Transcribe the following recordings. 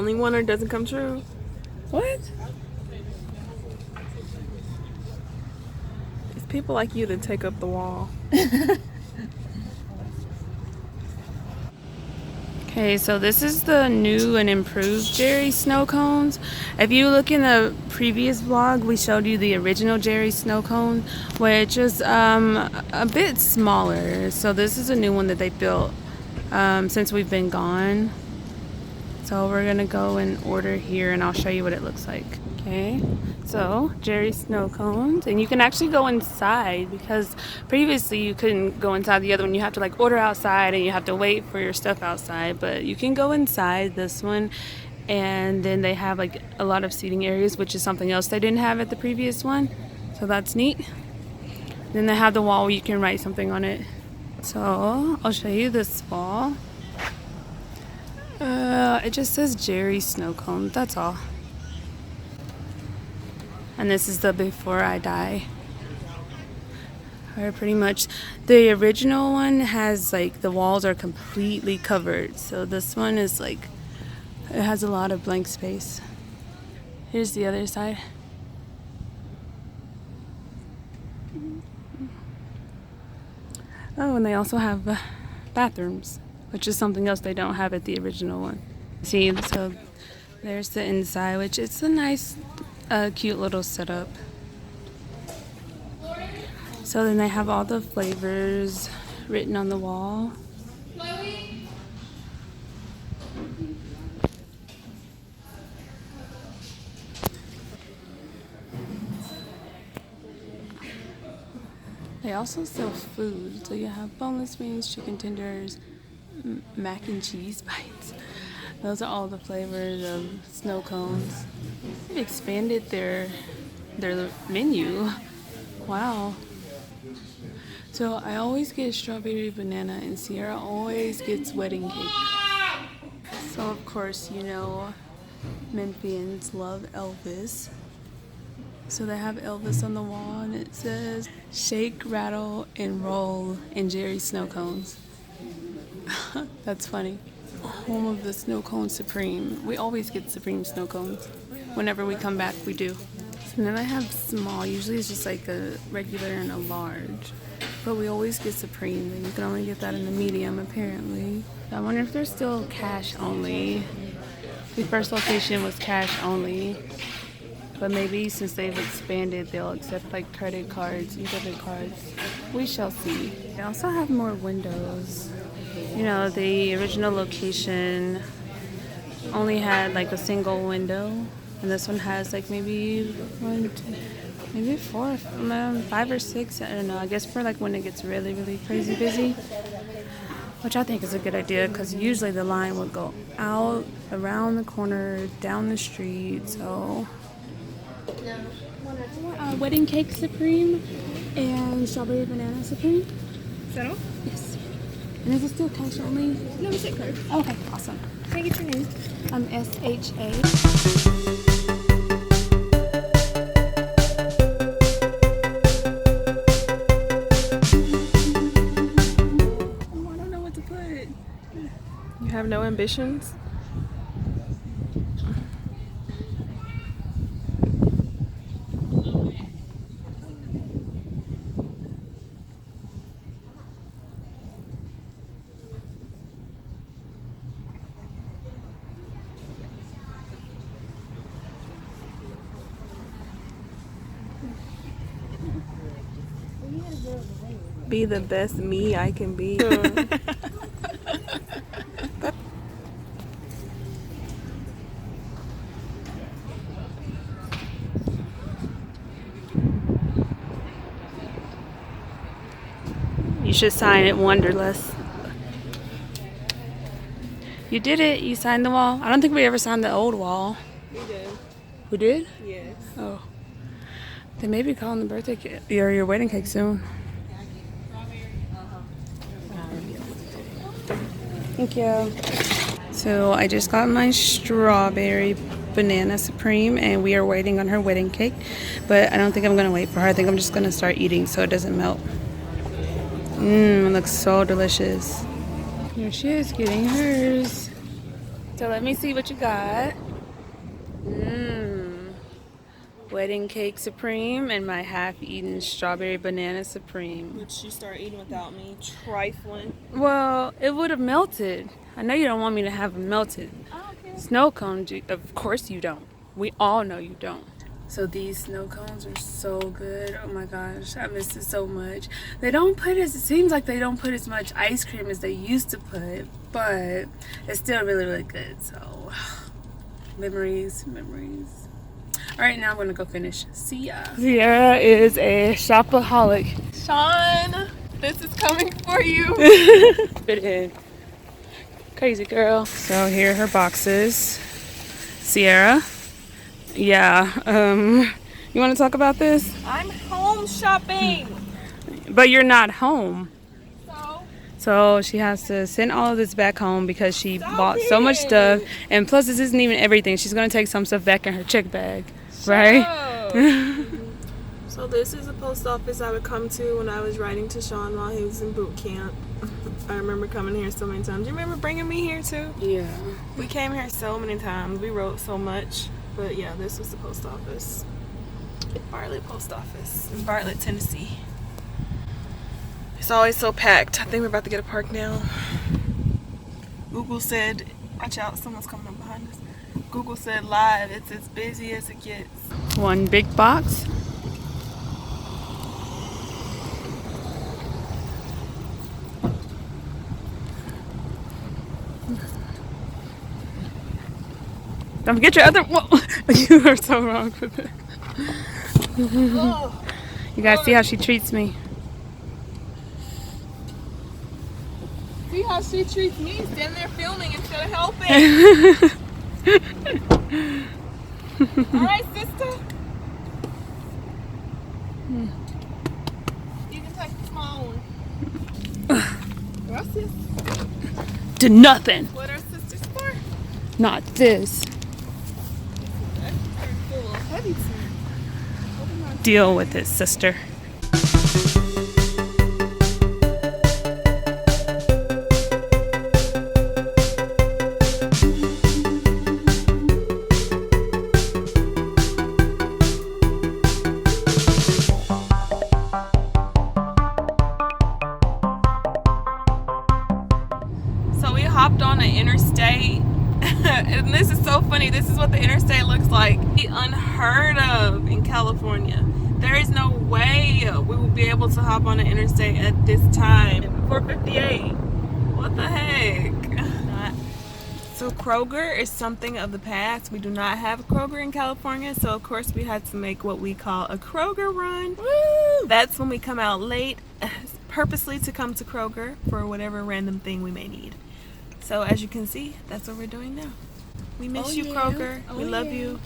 only one or it doesn't come true? What? It's people like you that take up the wall. Okay, so this is the new and improved Jerry Sno-Cones. If you look in the previous vlog, we showed you the original Jerry Sno-Cone, which is a bit smaller. So this is a new one that they built since we've been gone. So we're gonna go and order here and I'll show you what it looks like. Okay, so Jerry Sno-Cones, and you can actually go inside because previously you couldn't go inside the other one. You have to like order outside and you have to wait for your stuff outside, but you can go inside this one. And then they have like a lot of seating areas, which is something else they didn't have at the previous one, so that's neat. Then they have the wall where you can write something on it. So I'll show you this wall. It just says Jerry Sno-Cone, that's all. And this is the Before I Die. Or pretty much the original one has like the walls are completely covered. So this one is like, it has a lot of blank space. Here's the other side. Oh, and they also have bathrooms, which is something else they don't have at the original one. See, so there's the inside, which it's a nice, cute little setup. So then they have all the flavors written on the wall. They also sell food, so you have boneless wings, chicken tenders, mac and cheese bites. Those are all the flavors of Sno-Cones. They've expanded their menu. Wow. So I always get strawberry banana and Sierra always gets wedding cake. So of course, you know, Memphians love Elvis. So they have Elvis on the wall and it says shake, rattle, and roll in Jerry Sno-Cones. That's funny. Home of the Sno-Cone Supreme. We always get Supreme Sno-Cones. Whenever we come back, we do. And then I have small. Usually it's just like a regular and a large. But we always get Supreme. And you can only get that in the medium, apparently. I wonder if they're still cash only. The first location was cash only. But maybe since they've expanded, they'll accept like credit cards and debit cards. We shall see. They also have more windows. You know, the original location only had like a single window, and this one has like maybe one, two, maybe four, 5 or 6. I don't know. I guess for like when it gets really, really crazy busy, which I think is a good idea because usually the line would go out, around the corner, down the street. So, wedding cake Supreme and strawberry banana Supreme. Is that all? Yes. And is it still cash only? No, it's at card. Okay, awesome. Can I get your name? I'm SHA. Oh, I don't know what to put. You have no ambitions? Be the best me I can be. You should sign it Wonderless. You did it. You signed the wall. I don't think we ever signed the old wall. We did. We did? Yes. Oh. They may be calling the birthday cake or your wedding cake soon. Thank you. So I just got my strawberry banana Supreme and we are waiting on her wedding cake. But I don't think I'm going to wait for her. I think I'm just going to start eating so it doesn't melt. It looks so delicious. Here she is getting hers. So let me see what you got. Wedding cake supreme and my half-eaten strawberry banana supreme. Which you start eating without me. Trifling. Well, it would have melted. I know you don't want me to have it melted. I don't care. Snow cones, of course you don't. We all know you don't. So these snow cones are so good. Oh my gosh, I miss it so much. They don't put it seems like they don't put as much ice cream as they used to put, but it's still really, really good. So memories. All right, now I'm gonna go finish. See ya. Sierra is a shopaholic. Sean, this is coming for you. Fit in. Crazy girl. So here are her boxes. Sierra. Yeah. You want to talk about this? I'm home shopping. But you're not home. So So she has to send all of this back home because she bought so much stuff. And plus, this isn't even everything. She's going to take some stuff back in her check bag. Right? So this is a post office I would come to when I was writing to Sean while he was in boot camp. I remember coming here so many times. You remember bringing me here too? Yeah. We came here so many times. We wrote so much. But yeah, this was the post office. Bartlett Post Office in Bartlett, Tennessee. It's always so packed. I think we're about to get a park now. Google said, watch out, someone's coming up behind us. Google said live, it's as busy as it gets. One big box. Don't forget your other. Whoa. You are so wrong for that. Oh, You guys see how she treats me. see how she treats me, standing there filming instead of helping. Alright, sister. You can take the small one. What's this? To nothing. What are sisters for? Not this. That's a little heavy to me. Deal with it, sister. So we hopped on an interstate, and this is so funny. This is what the interstate looks like. Unheard of in California. There is no way we will be able to hop on an interstate at this time. 458. What the heck? So Kroger is something of the past. We do not have a Kroger in California, so of course we had to make what we call a Kroger run. Woo! That's when we come out late, purposely to come to Kroger for whatever random thing we may need. So as you can see, that's what we're doing now. We miss you, Kroger. We love you.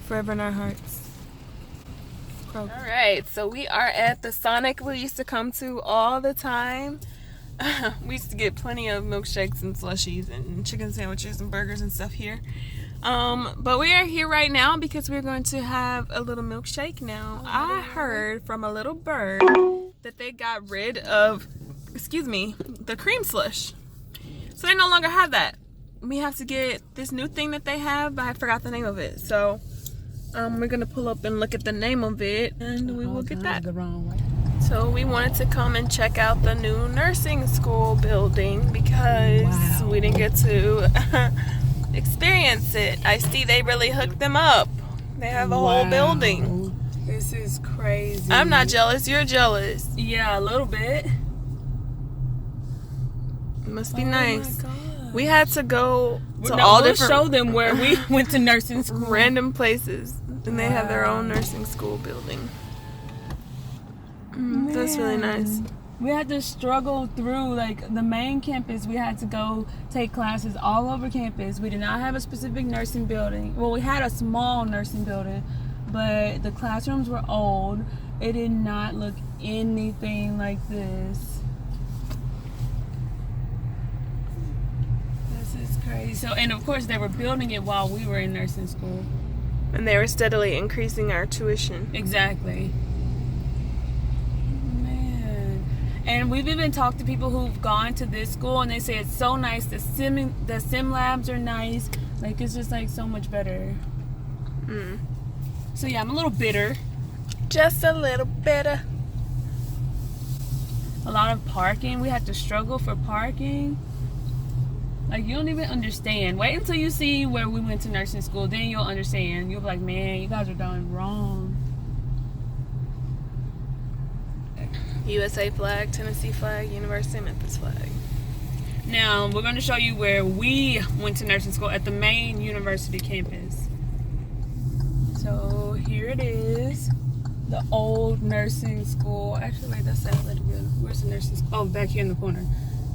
Forever in our hearts. Kroger. All right, so we are at the Sonic we used to come to all the time. We used to get plenty of milkshakes and slushies and chicken sandwiches and burgers and stuff here. But we are here right now because we're going to have a little milkshake now. I heard from a little bird that they got rid of, the cream slush. So they no longer have that. We have to get this new thing that they have, but I forgot the name of it. So we're gonna pull up and look at the name of it, and we will get that. The wrong way. So we wanted to come and check out the new nursing school building because we didn't get to experience it. I see they really hooked them up. They have a whole building. This is crazy. I'm not jealous. You're jealous. Yeah, a little bit. It must be nice. We had to go to We'll different show them where we went to nursing school. random places, and they have their own nursing school building. That's really nice. We had to struggle through, like, the main campus. We had to go take classes all over campus. We did not have a specific nursing building. Well, we had a small nursing building, but the classrooms were old. It did not look anything like this. This is crazy. So, and of course, they were building it while we were in nursing school. And they were steadily increasing our tuition. Exactly. Man. And we've even talked to people who've gone to this school, and they say it's so nice. The sim labs are nice. Like, it's just like so much better. So yeah, I'm a little bitter. Just a little bitter. A lot of parking. We had to struggle for parking. Like, you don't even understand. Wait until you see where we went to nursing school. Then you'll understand. You'll be like, man, you guys are doing wrong. USA flag, Tennessee flag, University of Memphis flag. Now, we're going to show you where we went to nursing school at the main university campus. So, here it is. The old nursing school. Actually, wait, that's the athletic building. Where's the nursing school? Oh, back here in the corner.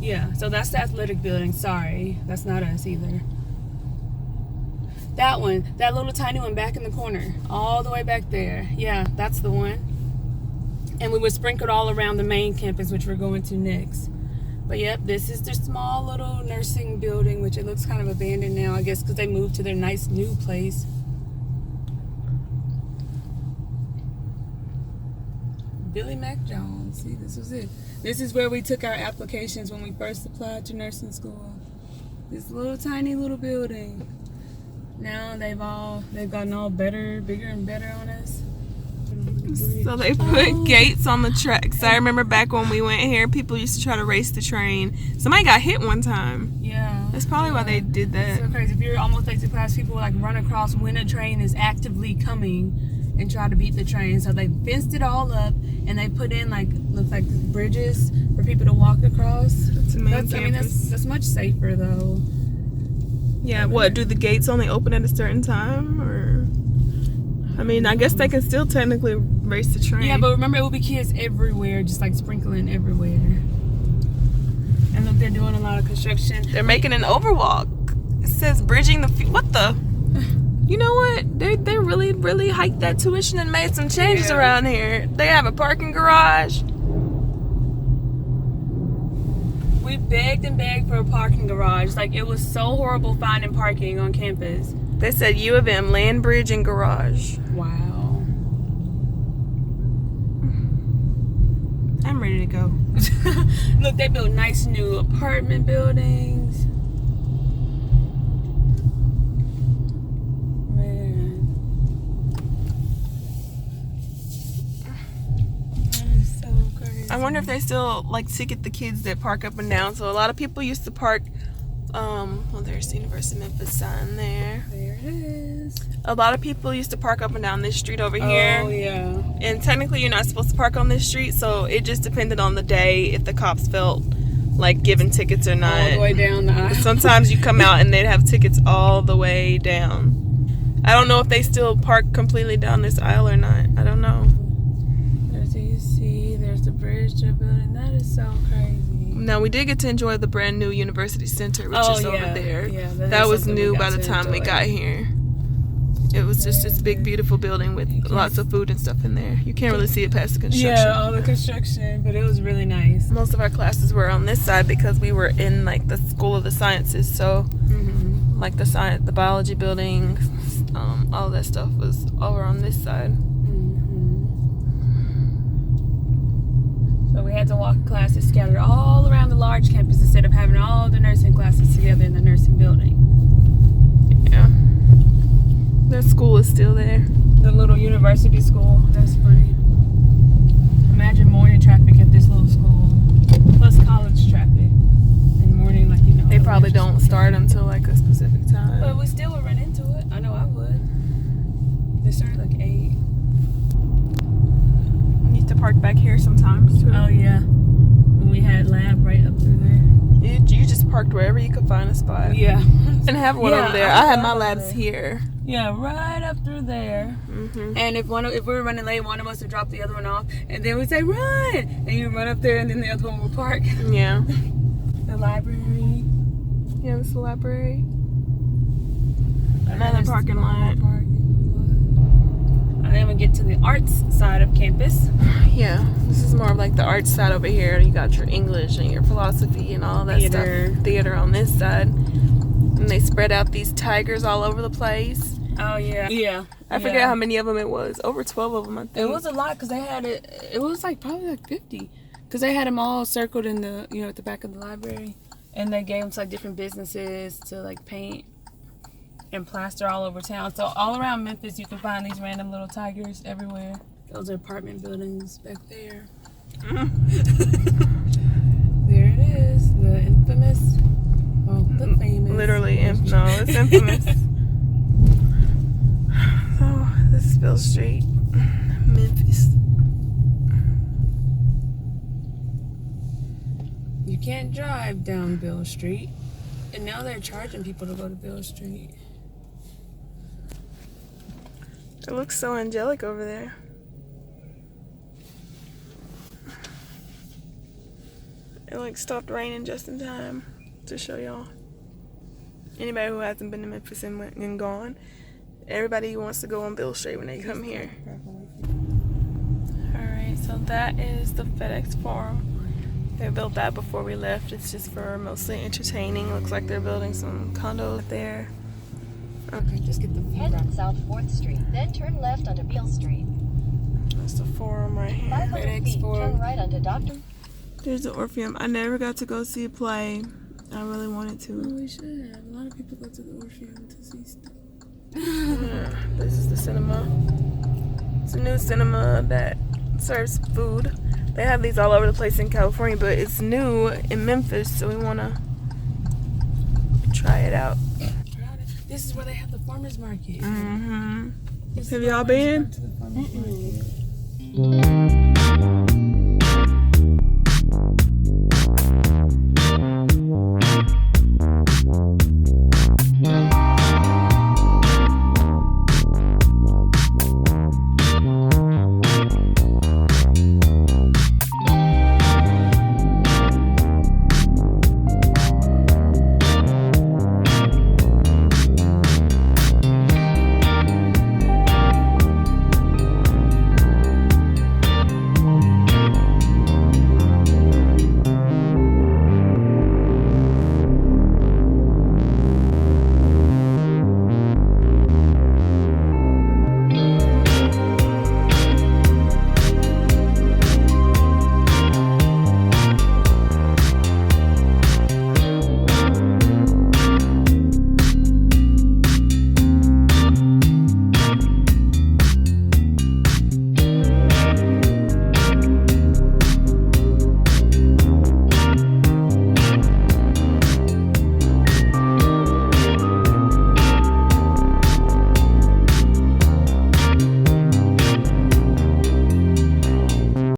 Yeah, so that's the athletic building. Sorry, that's not us either. That one, that little tiny one back in the corner, all the way back there. Yeah, that's the one. And we were sprinkled all around the main campus, which we're going to next. But yep, this is their small little nursing building, which it looks kind of abandoned now, I guess, because they moved to their nice new place. Billy Mac Jones. See, this was it. This is where we took our applications when we first applied to nursing school. This little tiny little building. Now they've gotten all better, bigger and better on us. So they put gates on the tracks. I remember back when we went here, people used to try to race the train. Somebody got hit one time. Yeah. That's probably why they did that. It's so crazy. If you're almost late to class, people will like run across when a train is actively coming and try to beat the train. So they fenced it all up and they put in looks like bridges for people to walk across. That's much safer though. Yeah, what, do the gates only open at a certain time, or? I mean, I guess they can still technically race the train. Yeah, but remember, it will be kids everywhere, just like sprinkling everywhere. And look, they're doing a lot of construction. They're making an overwalk. It says bridging the what the? You know what? They really, really hiked that tuition and made some changes around here. They have a parking garage. We begged and begged for a parking garage. Like, it was so horrible finding parking on campus. They said U of M, land bridge and garage. Wow. I'm ready to go. Look, they built nice new apartment buildings. Man. That is so crazy. I wonder if they still like ticket the kids that park up and down. So a lot of people used to park. Well, there's the University of Memphis sign there. There it is. A lot of people used to park up and down this street over here. Oh, yeah. And technically you're not supposed to park on this street, so it just depended on the day if the cops felt like giving tickets or not. All the way down the aisle. Sometimes you come out and they'd have tickets all the way down. I don't know if they still park completely down this aisle or not. I don't know. There's the UC, there's the bridge they're building. That is so crazy. Now, we did get to enjoy the brand new University Center, which is over there. Yeah, that was new by the time we got here. It was just this big, beautiful building with lots of food and stuff in there. You can't really see it past the construction. Yeah, all the construction, but it was really nice. Most of our classes were on this side because we were in like the School of the Sciences, so like the biology building, all that stuff was over on this side. So we had to walk classes scattered all around the large campus instead of having all the nursing classes together in the nursing building. Yeah. Their school is still there. The little university school. That's funny. Imagine morning traffic at this little school. Plus college traffic. In the morning, like, you know. They probably don't start until like a specific time. But we still would run into it. I know I would. They start at like 8. To park back here sometimes too. Oh yeah, we had lab right up through there. You just parked wherever you could find a spot. Yeah, and have one over there. I had my labs here. Yeah, right up through there. And if we were running late, one of us would drop the other one off, and then we'd say run, and you run up there, and then the other one would park. Yeah. The library. Yeah, this is the library. Another parking lot. And then we get to the arts side of campus. Yeah, this is more of like the arts side over here. You got your English and your philosophy and all that stuff. Theater on this side. And they spread out these tigers all over the place. Oh, yeah. Yeah. I forget how many of them it was. Over 12 of them, I think. It was a lot because they had it. It was like probably like 50. Because they had them all circled in the, you know, at the back of the library. And they gave them to like different businesses to like paint and plaster all over town. So all around Memphis, you can find these random little tigers everywhere. Those are apartment buildings back there. There it is, the infamous, well, the famous. Literally, no, it's infamous. So, this is Beale Street, Memphis. You can't drive down Beale Street. And now they're charging people to go to Beale Street. It looks so angelic over there. It like stopped raining just in time to show y'all. Anybody who hasn't been to Memphis and gone, everybody wants to go on Beale Street when they come here. Alright, so that is the FedEx Forum. They built that before we left. It's just for mostly entertaining. Looks like they're building some condos there. Okay, just get the Head on South 4th Street, then turn left onto Beale Street. That's the Forum right here. 500 feet, turn right onto Dr. There's the Orpheum. I never got to go see a play. I really wanted to. Oh, we should have. A lot of people go to the Orpheum to see stuff. This is the cinema. It's a new cinema that serves food. They have these all over the place in California, but it's new in Memphis, so we want to try it out. This is where they have the farmer's market. Mm-hmm. This Have is y'all where I been? used to go to the farmer's market.